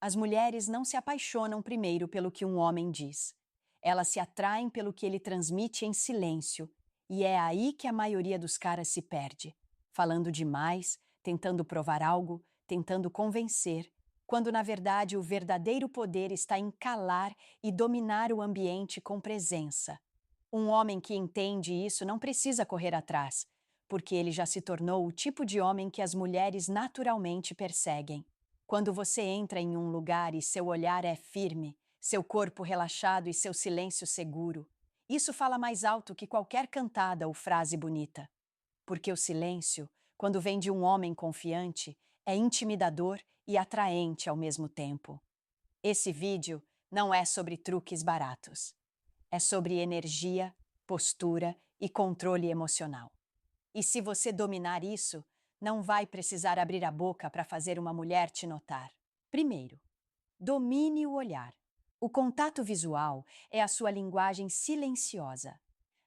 As mulheres não se apaixonam primeiro pelo que um homem diz. Elas se atraem pelo que ele transmite em silêncio, e é aí que a maioria dos caras se perde, falando demais, tentando provar algo, tentando convencer, quando na verdade o verdadeiro poder está em calar e dominar o ambiente com presença. Um homem que entende isso não precisa correr atrás, porque ele já se tornou o tipo de homem que as mulheres naturalmente perseguem. Quando você entra em um lugar e seu olhar é firme, seu corpo relaxado e seu silêncio seguro, isso fala mais alto que qualquer cantada ou frase bonita. Porque o silêncio, quando vem de um homem confiante, é intimidador e atraente ao mesmo tempo. Esse vídeo não é sobre truques baratos. É sobre energia, postura e controle emocional. E se você dominar isso, não vai precisar abrir a boca para fazer uma mulher te notar. Primeiro, domine o olhar. O contato visual é a sua linguagem silenciosa.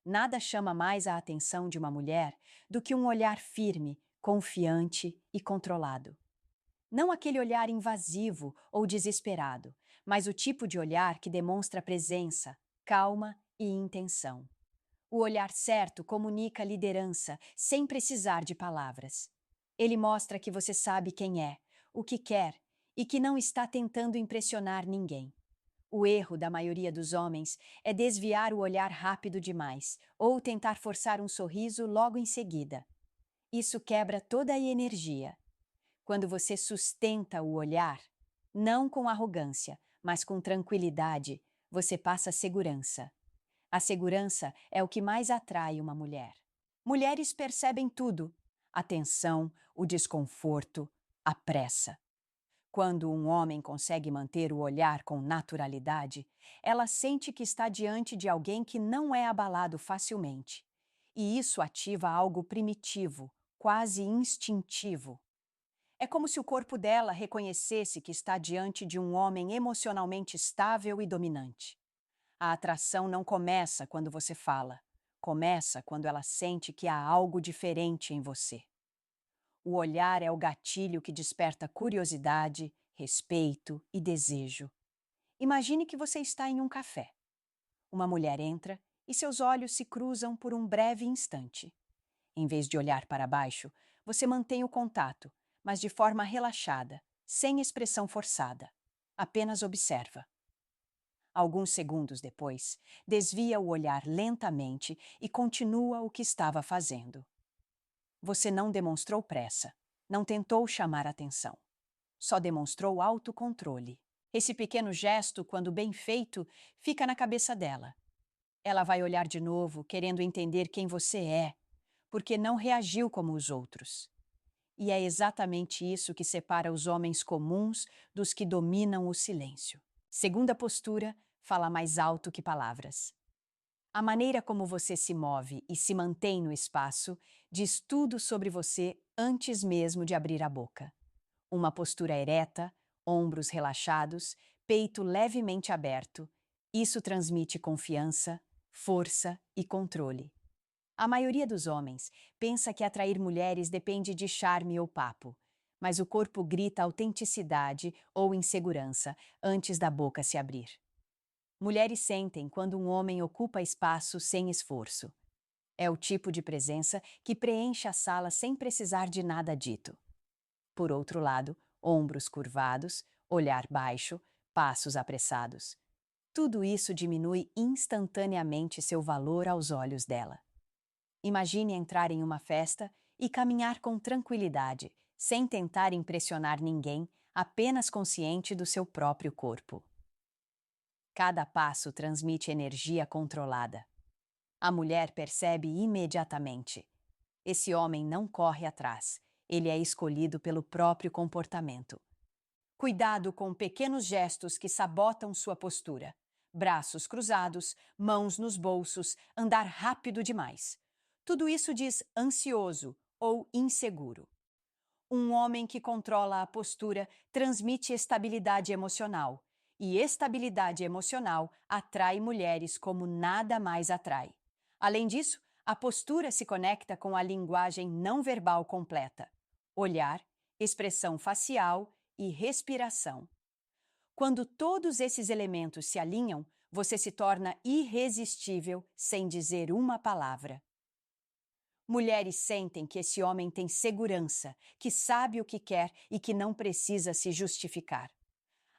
Nada chama mais a atenção de uma mulher do que um olhar firme, confiante e controlado. Não aquele olhar invasivo ou desesperado, mas o tipo de olhar que demonstra presença, calma e intenção. O olhar certo comunica liderança sem precisar de palavras. Ele mostra que você sabe quem é, o que quer e que não está tentando impressionar ninguém. O erro da maioria dos homens é desviar o olhar rápido demais ou tentar forçar um sorriso logo em seguida. Isso quebra toda a energia. Quando você sustenta o olhar, não com arrogância, mas com tranquilidade, você passa segurança. A segurança é o que mais atrai uma mulher. Mulheres percebem tudo: a tensão, o desconforto, a pressa. Quando um homem consegue manter o olhar com naturalidade, ela sente que está diante de alguém que não é abalado facilmente. E isso ativa algo primitivo, quase instintivo. É como se o corpo dela reconhecesse que está diante de um homem emocionalmente estável e dominante. A atração não começa quando você fala, começa quando ela sente que há algo diferente em você. O olhar é o gatilho que desperta curiosidade, respeito e desejo. Imagine que você está em um café. Uma mulher entra e seus olhos se cruzam por um breve instante. Em vez de olhar para baixo, você mantém o contato, mas de forma relaxada, sem expressão forçada. Apenas observa. Alguns segundos depois, desvia o olhar lentamente e continua o que estava fazendo. Você não demonstrou pressa, não tentou chamar atenção. Só demonstrou autocontrole. Esse pequeno gesto, quando bem feito, fica na cabeça dela. Ela vai olhar de novo, querendo entender quem você é, porque não reagiu como os outros. E é exatamente isso que separa os homens comuns dos que dominam o silêncio. Segunda postura, fala mais alto que palavras. A maneira como você se move e se mantém no espaço diz tudo sobre você antes mesmo de abrir a boca. Uma postura ereta, ombros relaxados, peito levemente aberto. Isso transmite confiança, força e controle. A maioria dos homens pensa que atrair mulheres depende de charme ou papo, mas o corpo grita autenticidade ou insegurança antes da boca se abrir. Mulheres sentem quando um homem ocupa espaço sem esforço. É o tipo de presença que preenche a sala sem precisar de nada dito. Por outro lado, ombros curvados, olhar baixo, passos apressados. Tudo isso diminui instantaneamente seu valor aos olhos dela. Imagine entrar em uma festa e caminhar com tranquilidade, sem tentar impressionar ninguém, apenas consciente do seu próprio corpo. Cada passo transmite energia controlada. A mulher percebe imediatamente. Esse homem não corre atrás, ele é escolhido pelo próprio comportamento. Cuidado com pequenos gestos que sabotam sua postura. Braços cruzados, mãos nos bolsos, andar rápido demais. Tudo isso diz ansioso ou inseguro. Um homem que controla a postura transmite estabilidade emocional, e estabilidade emocional atrai mulheres como nada mais atrai. Além disso, a postura se conecta com a linguagem não verbal completa: olhar, expressão facial e respiração. Quando todos esses elementos se alinham, você se torna irresistível sem dizer uma palavra. Mulheres sentem que esse homem tem segurança, que sabe o que quer e que não precisa se justificar.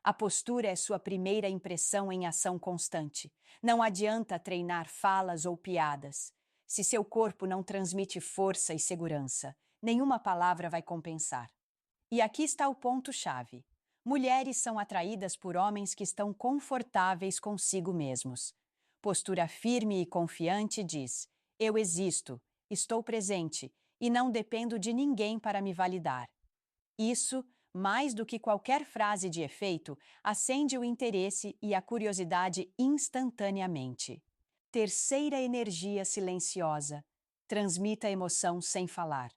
A postura é sua primeira impressão em ação constante. Não adianta treinar falas ou piadas. Se seu corpo não transmite força e segurança, nenhuma palavra vai compensar. E aqui está o ponto-chave. Mulheres são atraídas por homens que estão confortáveis consigo mesmos. Postura firme e confiante diz: eu existo, estou presente e não dependo de ninguém para me validar. Isso, mais do que qualquer frase de efeito, acende o interesse e a curiosidade instantaneamente. Terceira energia silenciosa. Transmita emoção sem falar.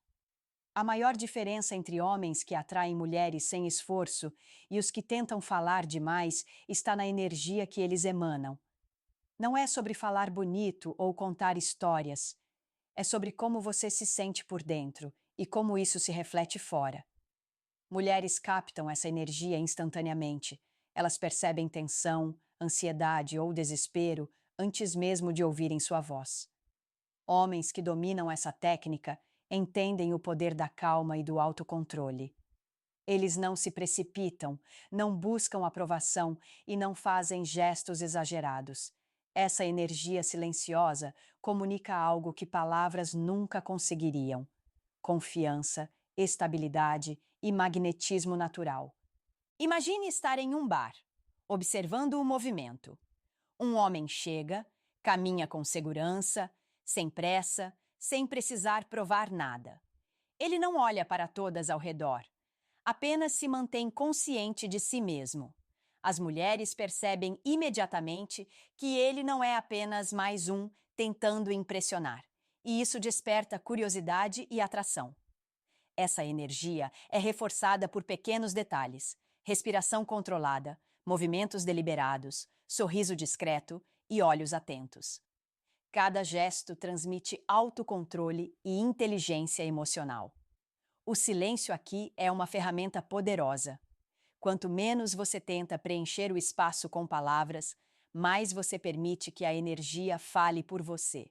A maior diferença entre homens que atraem mulheres sem esforço e os que tentam falar demais está na energia que eles emanam. Não é sobre falar bonito ou contar histórias. É sobre como você se sente por dentro e como isso se reflete fora. Mulheres captam essa energia instantaneamente. Elas percebem tensão, ansiedade ou desespero antes mesmo de ouvirem sua voz. Homens que dominam essa técnica entendem o poder da calma e do autocontrole. Eles não se precipitam, não buscam aprovação e não fazem gestos exagerados. Essa energia silenciosa comunica algo que palavras nunca conseguiriam: confiança, estabilidade e magnetismo natural. Imagine estar em um bar, observando o movimento. Um homem chega, caminha com segurança, sem pressa, sem precisar provar nada. Ele não olha para todas ao redor, apenas se mantém consciente de si mesmo. As mulheres percebem imediatamente que ele não é apenas mais um tentando impressionar, e isso desperta curiosidade e atração. Essa energia é reforçada por pequenos detalhes: respiração controlada, movimentos deliberados, sorriso discreto e olhos atentos. Cada gesto transmite autocontrole e inteligência emocional. O silêncio aqui é uma ferramenta poderosa. Quanto menos você tenta preencher o espaço com palavras, mais você permite que a energia fale por você.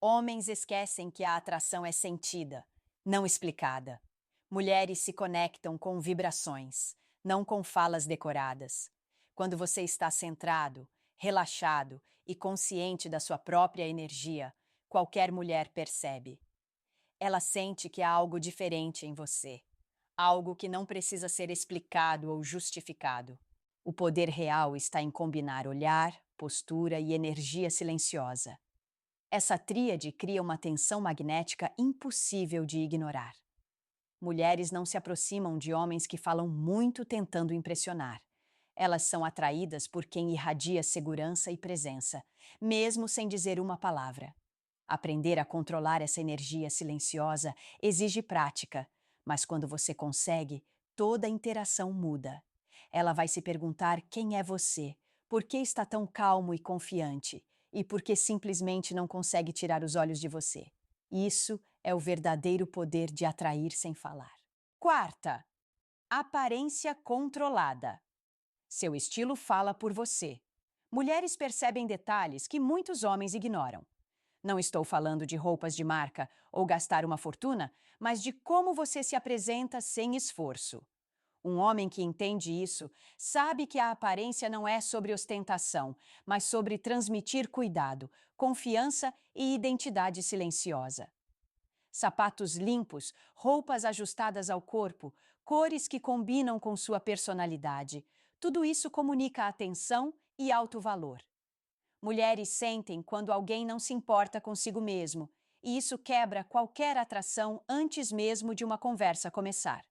Homens esquecem que a atração é sentida, não explicada. Mulheres se conectam com vibrações, não com falas decoradas. Quando você está centrado, relaxado e consciente da sua própria energia, qualquer mulher percebe. Ela sente que há algo diferente em você, algo que não precisa ser explicado ou justificado. O poder real está em combinar olhar, postura e energia silenciosa. Essa tríade cria uma tensão magnética impossível de ignorar. Mulheres não se aproximam de homens que falam muito tentando impressionar. Elas são atraídas por quem irradia segurança e presença, mesmo sem dizer uma palavra. Aprender a controlar essa energia silenciosa exige prática, mas quando você consegue, toda a interação muda. Ela vai se perguntar quem é você, por que está tão calmo e confiante, e por que simplesmente não consegue tirar os olhos de você. Isso é o verdadeiro poder de atrair sem falar. Quarta, aparência controlada. Seu estilo fala por você. Mulheres percebem detalhes que muitos homens ignoram. Não estou falando de roupas de marca ou gastar uma fortuna, mas de como você se apresenta sem esforço. Um homem que entende isso sabe que a aparência não é sobre ostentação, mas sobre transmitir cuidado, confiança e identidade silenciosa. Sapatos limpos, roupas ajustadas ao corpo, cores que combinam com sua personalidade. Tudo isso comunica atenção e alto valor. Mulheres sentem quando alguém não se importa consigo mesmo, e isso quebra qualquer atração antes mesmo de uma conversa começar.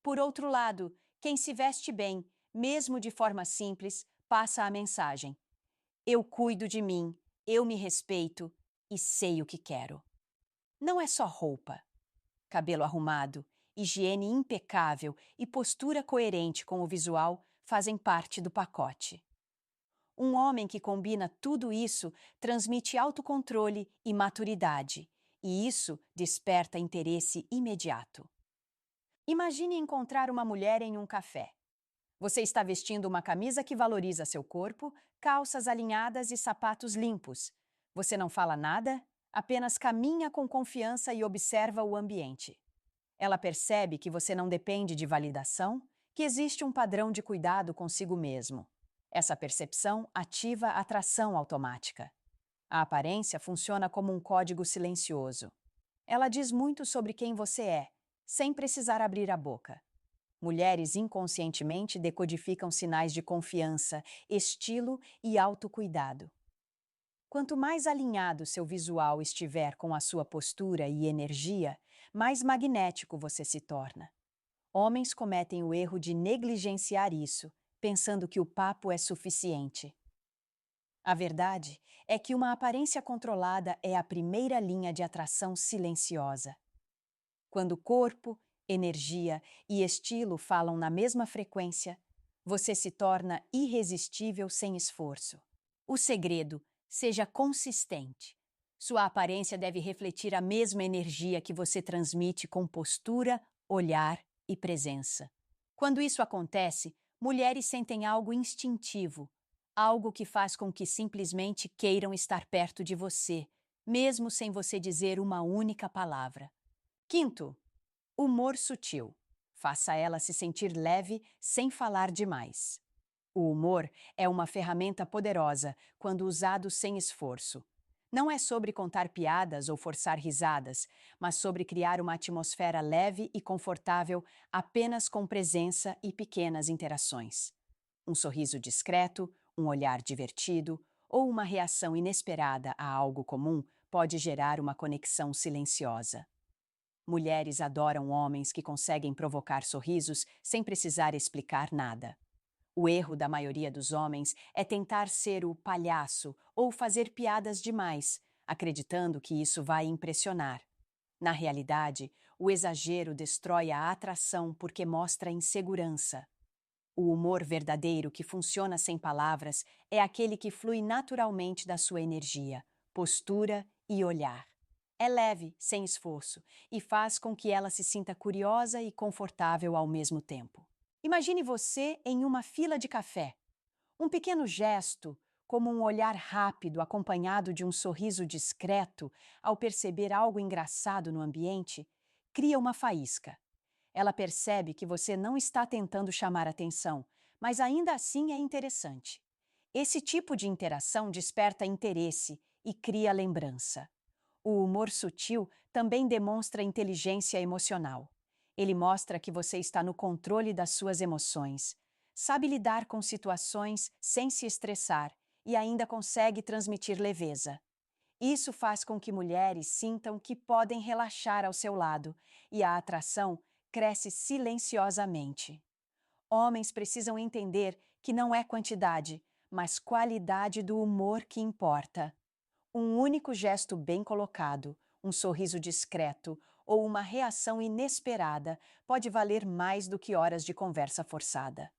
Por outro lado, quem se veste bem, mesmo de forma simples, passa a mensagem: eu cuido de mim, eu me respeito e sei o que quero. Não é só roupa. Cabelo arrumado, higiene impecável e postura coerente com o visual fazem parte do pacote. Um homem que combina tudo isso transmite autocontrole e maturidade, e isso desperta interesse imediato. Imagine encontrar uma mulher em um café. Você está vestindo uma camisa que valoriza seu corpo, calças alinhadas e sapatos limpos. Você não fala nada, apenas caminha com confiança e observa o ambiente. Ela percebe que você não depende de validação, que existe um padrão de cuidado consigo mesmo. Essa percepção ativa a atração automática. A aparência funciona como um código silencioso. Ela diz muito sobre quem você é, sem precisar abrir a boca. Mulheres inconscientemente decodificam sinais de confiança, estilo e autocuidado. Quanto mais alinhado seu visual estiver com a sua postura e energia, mais magnético você se torna. Homens cometem o erro de negligenciar isso, pensando que o papo é suficiente. A verdade é que uma aparência controlada é a primeira linha de atração silenciosa. Quando corpo, energia e estilo falam na mesma frequência, você se torna irresistível sem esforço. O segredo: seja consistente. Sua aparência deve refletir a mesma energia que você transmite com postura, olhar e presença. Quando isso acontece, mulheres sentem algo instintivo, algo que faz com que simplesmente queiram estar perto de você, mesmo sem você dizer uma única palavra. Quinto, humor sutil. Faça ela se sentir leve sem falar demais. O humor é uma ferramenta poderosa quando usado sem esforço. Não é sobre contar piadas ou forçar risadas, mas sobre criar uma atmosfera leve e confortável apenas com presença e pequenas interações. Um sorriso discreto, um olhar divertido ou uma reação inesperada a algo comum pode gerar uma conexão silenciosa. Mulheres adoram homens que conseguem provocar sorrisos sem precisar explicar nada. O erro da maioria dos homens é tentar ser o palhaço ou fazer piadas demais, acreditando que isso vai impressionar. Na realidade, o exagero destrói a atração porque mostra insegurança. O humor verdadeiro que funciona sem palavras é aquele que flui naturalmente da sua energia, postura e olhar. É leve, sem esforço, e faz com que ela se sinta curiosa e confortável ao mesmo tempo. Imagine você em uma fila de café. Um pequeno gesto, como um olhar rápido acompanhado de um sorriso discreto ao perceber algo engraçado no ambiente, cria uma faísca. Ela percebe que você não está tentando chamar atenção, mas ainda assim é interessante. Esse tipo de interação desperta interesse e cria lembrança. O humor sutil também demonstra inteligência emocional. Ele mostra que você está no controle das suas emoções, sabe lidar com situações sem se estressar e ainda consegue transmitir leveza. Isso faz com que mulheres sintam que podem relaxar ao seu lado e a atração cresce silenciosamente. Homens precisam entender que não é quantidade, mas qualidade do humor que importa. Um único gesto bem colocado, um sorriso discreto ou uma reação inesperada pode valer mais do que horas de conversa forçada.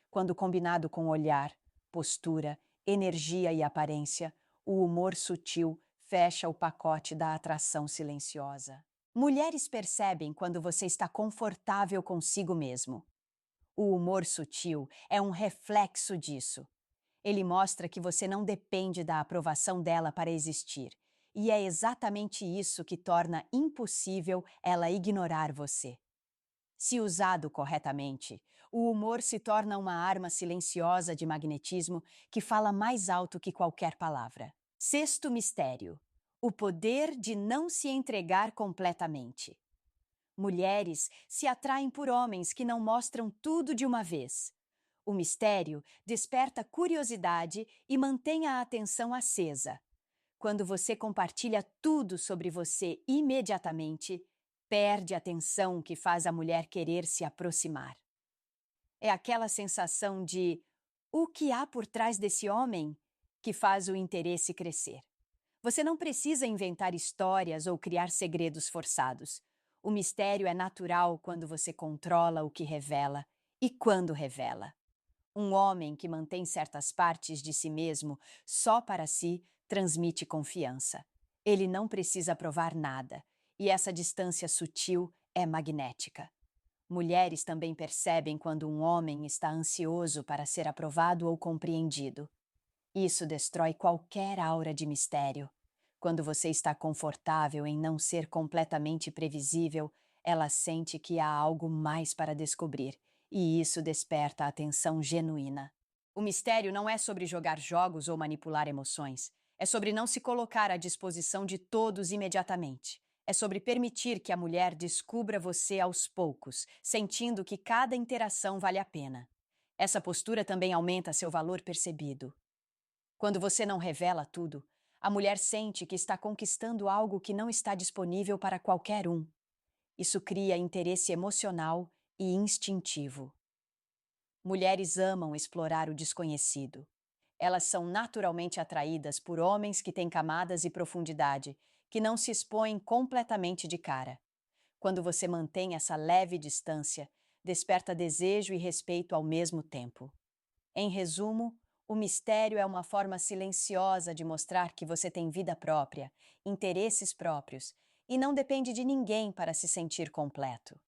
Quando combinado com olhar, postura, energia e aparência, o humor sutil fecha o pacote da atração silenciosa. Mulheres percebem quando você está confortável consigo mesmo. O humor sutil é um reflexo disso. Ele mostra que você não depende da aprovação dela para existir, e é exatamente isso que torna impossível ela ignorar você. Se usado corretamente, o humor se torna uma arma silenciosa de magnetismo que fala mais alto que qualquer palavra. Sexto mistério: o poder de não se entregar completamente. Mulheres se atraem por homens que não mostram tudo de uma vez. O mistério desperta curiosidade e mantém a atenção acesa. Quando você compartilha tudo sobre você imediatamente, perde a tensão que faz a mulher querer se aproximar. É aquela sensação de "o que há por trás desse homem?" que faz o interesse crescer. Você não precisa inventar histórias ou criar segredos forçados. O mistério é natural quando você controla o que revela e quando revela. Um homem que mantém certas partes de si mesmo só para si transmite confiança. Ele não precisa provar nada, e essa distância sutil é magnética. Mulheres também percebem quando um homem está ansioso para ser aprovado ou compreendido. Isso destrói qualquer aura de mistério. Quando você está confortável em não ser completamente previsível, ela sente que há algo mais para descobrir, e isso desperta a atenção genuína. O mistério não é sobre jogar jogos ou manipular emoções, é sobre não se colocar à disposição de todos imediatamente. É sobre permitir que a mulher descubra você aos poucos, sentindo que cada interação vale a pena. Essa postura também aumenta seu valor percebido. Quando você não revela tudo, a mulher sente que está conquistando algo que não está disponível para qualquer um. Isso cria interesse emocional e instintivo. Mulheres amam explorar o desconhecido. Elas são naturalmente atraídas por homens que têm camadas e profundidade, que não se expõem completamente de cara. Quando você mantém essa leve distância, desperta desejo e respeito ao mesmo tempo. Em resumo, o mistério é uma forma silenciosa de mostrar que você tem vida própria, interesses próprios e não depende de ninguém para se sentir completo.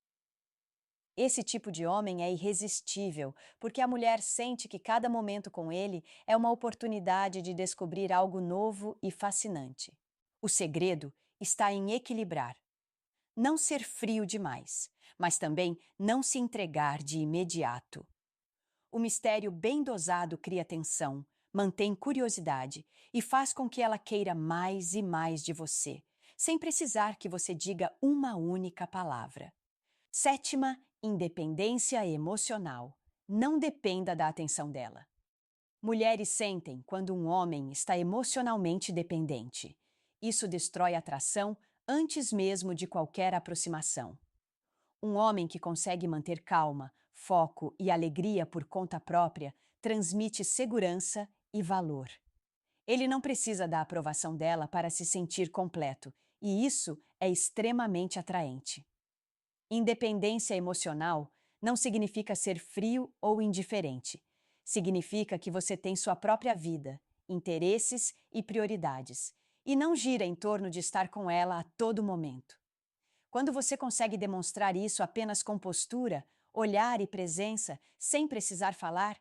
Esse tipo de homem é irresistível, porque a mulher sente que cada momento com ele é uma oportunidade de descobrir algo novo e fascinante. O segredo está em equilibrar. Não ser frio demais, mas também não se entregar de imediato. O mistério bem dosado cria tensão, mantém curiosidade e faz com que ela queira mais e mais de você, sem precisar que você diga uma única palavra. Sétima, independência emocional. Não dependa da atenção dela. Mulheres sentem quando um homem está emocionalmente dependente. Isso destrói a atração antes mesmo de qualquer aproximação. Um homem que consegue manter calma, foco e alegria por conta própria transmite segurança e valor. Ele não precisa da aprovação dela para se sentir completo, e isso é extremamente atraente. Independência emocional não significa ser frio ou indiferente. Significa que você tem sua própria vida, interesses e prioridades, e não gira em torno de estar com ela a todo momento. Quando você consegue demonstrar isso apenas com postura, olhar e presença, sem precisar falar,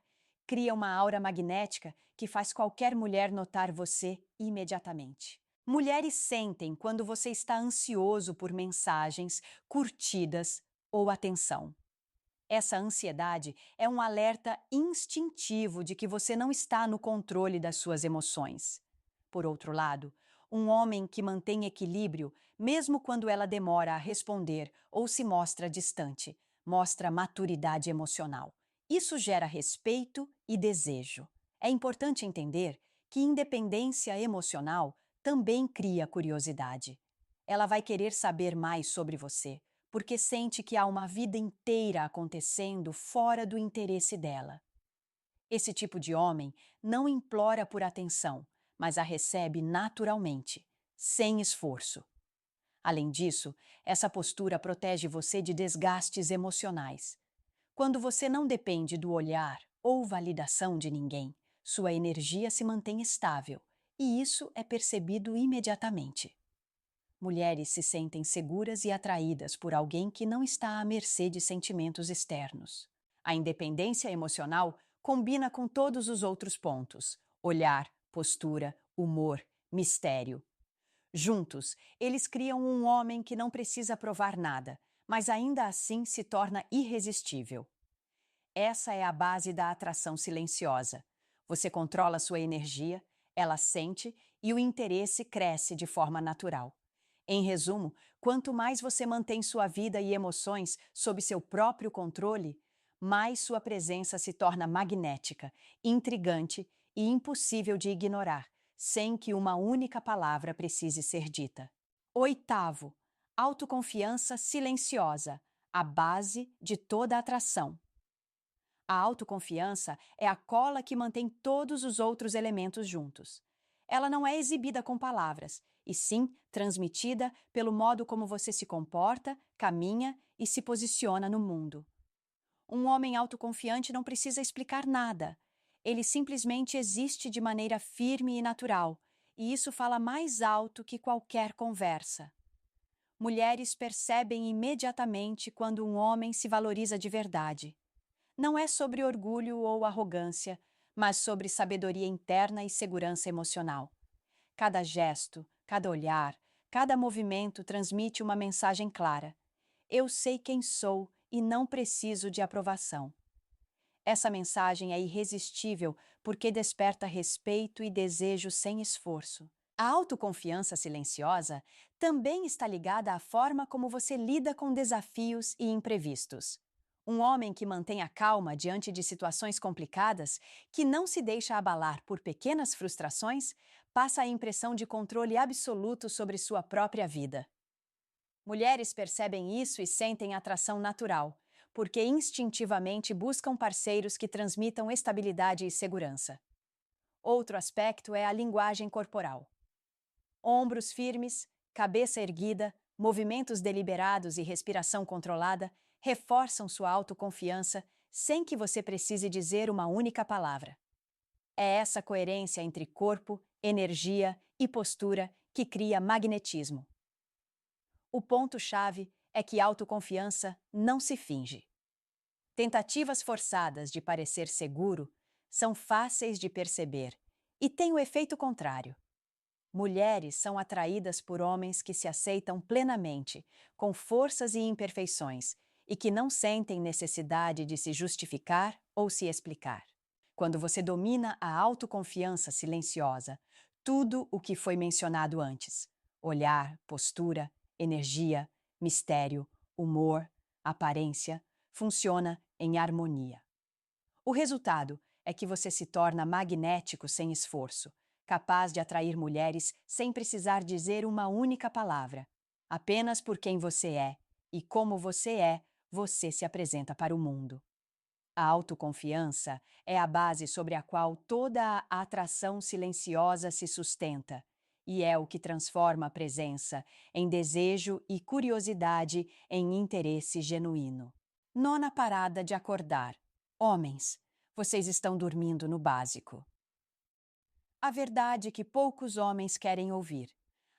cria uma aura magnética que faz qualquer mulher notar você imediatamente. Mulheres sentem quando você está ansioso por mensagens, curtidas ou atenção. Essa ansiedade é um alerta instintivo de que você não está no controle das suas emoções. Por outro lado, um homem que mantém equilíbrio, mesmo quando ela demora a responder ou se mostra distante, mostra maturidade emocional. Isso gera respeito e desejo. É importante entender que independência emocional também cria curiosidade. Ela vai querer saber mais sobre você, porque sente que há uma vida inteira acontecendo fora do interesse dela. Esse tipo de homem não implora por atenção, mas a recebe naturalmente, sem esforço. Além disso, essa postura protege você de desgastes emocionais. Quando você não depende do olhar ou validação de ninguém, sua energia se mantém estável, e isso é percebido imediatamente. Mulheres se sentem seguras e atraídas por alguém que não está à mercê de sentimentos externos. A independência emocional combina com todos os outros pontos: olhar, postura, humor, mistério. Juntos, eles criam um homem que não precisa provar nada, mas ainda assim se torna irresistível. Essa é a base da atração silenciosa. Você controla sua energia, ela sente e o interesse cresce de forma natural. Em resumo, quanto mais você mantém sua vida e emoções sob seu próprio controle, mais sua presença se torna magnética, intrigante e impossível de ignorar, sem que uma única palavra precise ser dita. Oitavo, autoconfiança silenciosa, a base de toda atração. A autoconfiança é a cola que mantém todos os outros elementos juntos. Ela não é exibida com palavras, e sim transmitida pelo modo como você se comporta, caminha e se posiciona no mundo. Um homem autoconfiante não precisa explicar nada. Ele simplesmente existe de maneira firme e natural, e isso fala mais alto que qualquer conversa. Mulheres percebem imediatamente quando um homem se valoriza de verdade. Não é sobre orgulho ou arrogância, mas sobre sabedoria interna e segurança emocional. Cada gesto, cada olhar, cada movimento transmite uma mensagem clara. Eu sei quem sou e não preciso de aprovação. Essa mensagem é irresistível porque desperta respeito e desejo sem esforço. A autoconfiança silenciosa também está ligada à forma como você lida com desafios e imprevistos. Um homem que mantém a calma diante de situações complicadas, que não se deixa abalar por pequenas frustrações, passa a impressão de controle absoluto sobre sua própria vida. Mulheres percebem isso e sentem atração natural, porque instintivamente buscam parceiros que transmitam estabilidade e segurança. Outro aspecto é a linguagem corporal. Ombros firmes, cabeça erguida, movimentos deliberados e respiração controlada reforçam sua autoconfiança sem que você precise dizer uma única palavra. É essa coerência entre corpo, energia e postura que cria magnetismo. O ponto-chave é que autoconfiança não se finge. Tentativas forçadas de parecer seguro são fáceis de perceber e têm o efeito contrário. Mulheres são atraídas por homens que se aceitam plenamente, com forças e imperfeições, e que não sentem necessidade de se justificar ou se explicar. Quando você domina a autoconfiança silenciosa, tudo o que foi mencionado antes, olhar, postura, energia, mistério, humor, aparência, funciona em harmonia. O resultado é que você se torna magnético sem esforço, capaz de atrair mulheres sem precisar dizer uma única palavra. Apenas por quem você é e como você se apresenta para o mundo. A autoconfiança é a base sobre a qual toda a atração silenciosa se sustenta, e é o que transforma a presença em desejo e curiosidade em interesse genuíno. Nona parada de acordar. Homens, vocês estão dormindo no básico. A verdade é que poucos homens querem ouvir.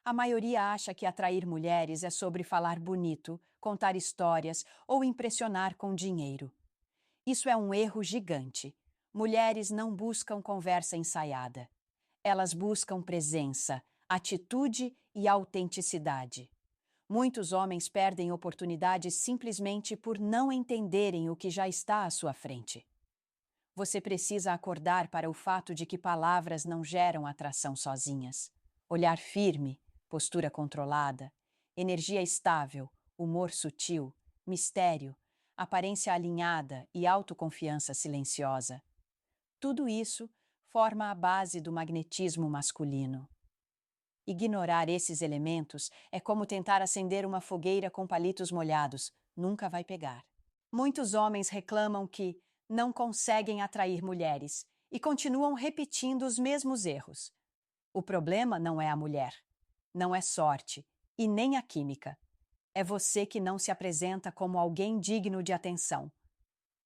A maioria acha que atrair mulheres é sobre falar bonito, contar histórias ou impressionar com dinheiro. Isso é um erro gigante. Mulheres não buscam conversa ensaiada. Elas buscam presença, atitude e autenticidade. Muitos homens perdem oportunidades simplesmente por não entenderem o que já está à sua frente. Você precisa acordar para o fato de que palavras não geram atração sozinhas. Olhar firme, postura controlada, energia estável, humor sutil, mistério, aparência alinhada e autoconfiança silenciosa. Tudo isso forma a base do magnetismo masculino. Ignorar esses elementos é como tentar acender uma fogueira com palitos molhados, nunca vai pegar. Muitos homens reclamam que não conseguem atrair mulheres e continuam repetindo os mesmos erros. O problema não é a mulher, não é sorte e nem a química. É você que não se apresenta como alguém digno de atenção.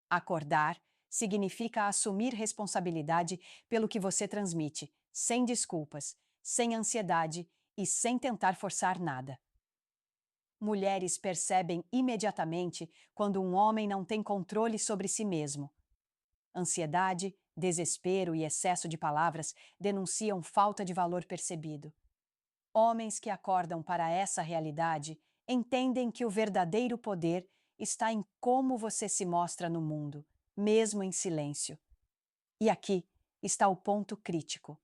Acordar significa assumir responsabilidade pelo que você transmite, sem desculpas, sem ansiedade e sem tentar forçar nada. Mulheres percebem imediatamente quando um homem não tem controle sobre si mesmo. Ansiedade, desespero e excesso de palavras denunciam falta de valor percebido. Homens que acordam para essa realidade entendem que o verdadeiro poder está em como você se mostra no mundo, mesmo em silêncio. E aqui está o ponto crítico.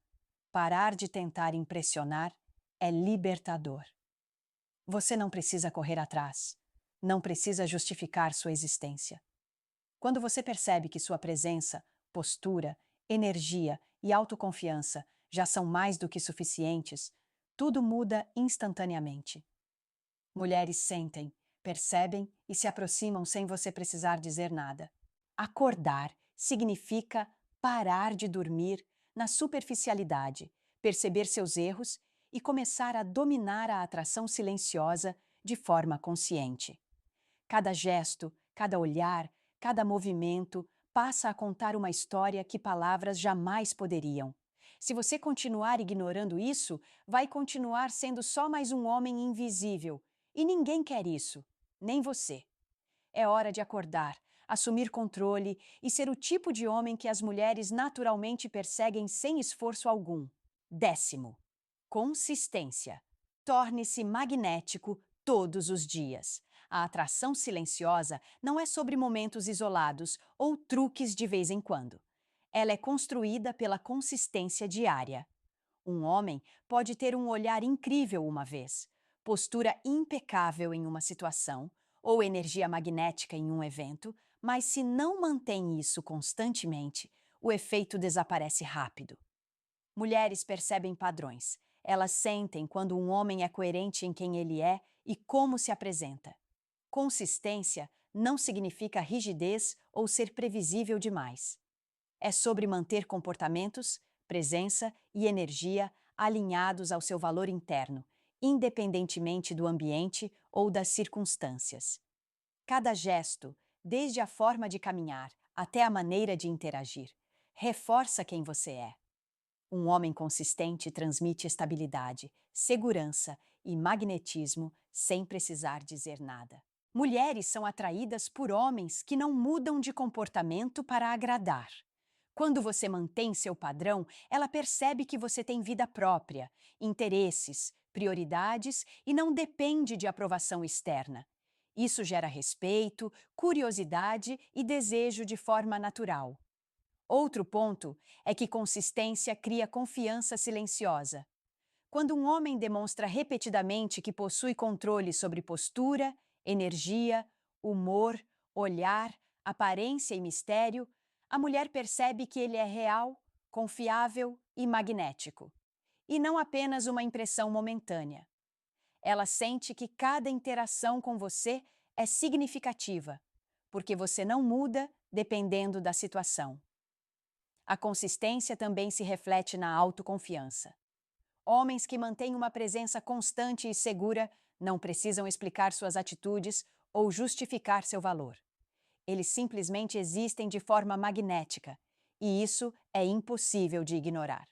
Parar de tentar impressionar é libertador. Você não precisa correr atrás, não precisa justificar sua existência. Quando você percebe que sua presença, postura, energia e autoconfiança já são mais do que suficientes, tudo muda instantaneamente. Mulheres sentem, percebem e se aproximam sem você precisar dizer nada. Acordar significa parar de dormir na superficialidade, perceber seus erros e começar a dominar a atração silenciosa de forma consciente. Cada gesto, cada olhar, cada movimento passa a contar uma história que palavras jamais poderiam. Se você continuar ignorando isso, vai continuar sendo só mais um homem invisível, E ninguém quer isso, nem você. É hora de acordar, assumir controle e ser o tipo de homem que as mulheres naturalmente perseguem sem esforço algum. 10º. Consistência. Torne-se magnético todos os dias. A atração silenciosa não é sobre momentos isolados ou truques de vez em quando. Ela é construída pela consistência diária. Um homem pode ter um olhar incrível uma vez, postura impecável em uma situação ou energia magnética em um evento, mas se não mantém isso constantemente, o efeito desaparece rápido. Mulheres percebem padrões. Elas sentem quando um homem é coerente em quem ele é e como se apresenta. Consistência não significa rigidez ou ser previsível demais. É sobre manter comportamentos, presença e energia alinhados ao seu valor interno, independentemente do ambiente ou das circunstâncias. Cada gesto, desde a forma de caminhar até a maneira de interagir, reforça quem você é. Um homem consistente transmite estabilidade, segurança e magnetismo sem precisar dizer nada. Mulheres são atraídas por homens que não mudam de comportamento para agradar. Quando você mantém seu padrão, ela percebe que você tem vida própria, interesses, prioridades e não depende de aprovação externa. Isso gera respeito, curiosidade e desejo de forma natural. Outro ponto é que consistência cria confiança silenciosa. Quando um homem demonstra repetidamente que possui controle sobre postura, energia, humor, olhar, aparência e mistério, a mulher percebe que ele é real, confiável e magnético, e não apenas uma impressão momentânea. Ela sente que cada interação com você é significativa, porque você não muda dependendo da situação. A consistência também se reflete na autoconfiança. Homens que mantêm uma presença constante e segura não precisam explicar suas atitudes ou justificar seu valor. Eles simplesmente existem de forma magnética, e isso é impossível de ignorar.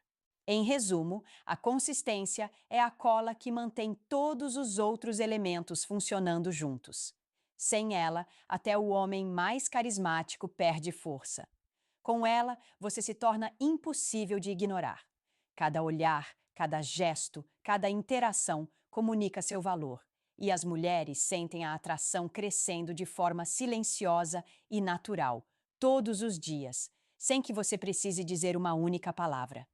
Em resumo, a consistência é a cola que mantém todos os outros elementos funcionando juntos. Sem ela, até o homem mais carismático perde força. Com ela, você se torna impossível de ignorar. Cada olhar, cada gesto, cada interação comunica seu valor, e as mulheres sentem a atração crescendo de forma silenciosa e natural, todos os dias, sem que você precise dizer uma única palavra.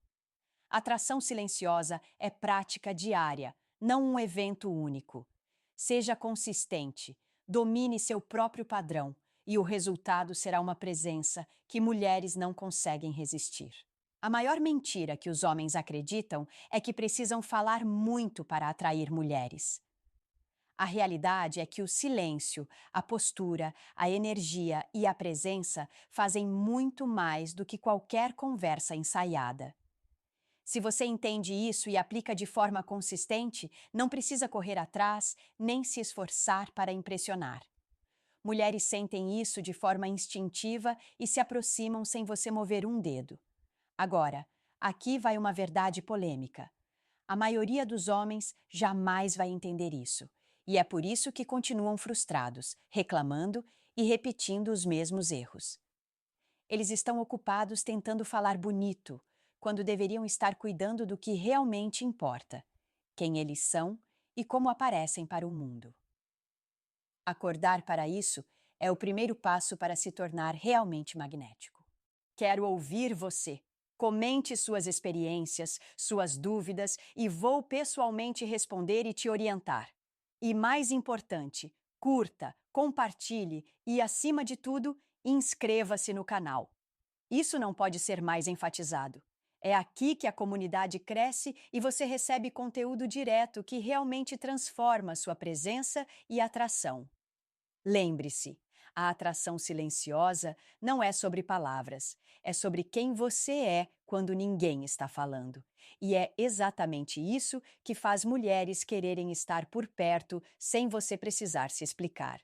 Atração silenciosa é prática diária, não um evento único. Seja consistente, domine seu próprio padrão, e o resultado será uma presença que mulheres não conseguem resistir. A maior mentira que os homens acreditam é que precisam falar muito para atrair mulheres. A realidade é que o silêncio, a postura, a energia e a presença fazem muito mais do que qualquer conversa ensaiada. Se você entende isso e aplica de forma consistente, não precisa correr atrás nem se esforçar para impressionar. Mulheres sentem isso de forma instintiva e se aproximam sem você mover um dedo. Agora, aqui vai uma verdade polêmica. A maioria dos homens jamais vai entender isso, e é por isso que continuam frustrados, reclamando e repetindo os mesmos erros. Eles estão ocupados tentando falar bonito, quando deveriam estar cuidando do que realmente importa, quem eles são e como aparecem para o mundo. Acordar para isso é o primeiro passo para se tornar realmente magnético. Quero ouvir você. Comente suas experiências, suas dúvidas e vou pessoalmente responder e te orientar. E mais importante, curta, compartilhe e, acima de tudo, inscreva-se no canal. Isso não pode ser mais enfatizado. É aqui que a comunidade cresce e você recebe conteúdo direto que realmente transforma sua presença e atração. Lembre-se, a atração silenciosa não é sobre palavras, é sobre quem você é quando ninguém está falando. E é exatamente isso que faz mulheres quererem estar por perto sem você precisar se explicar.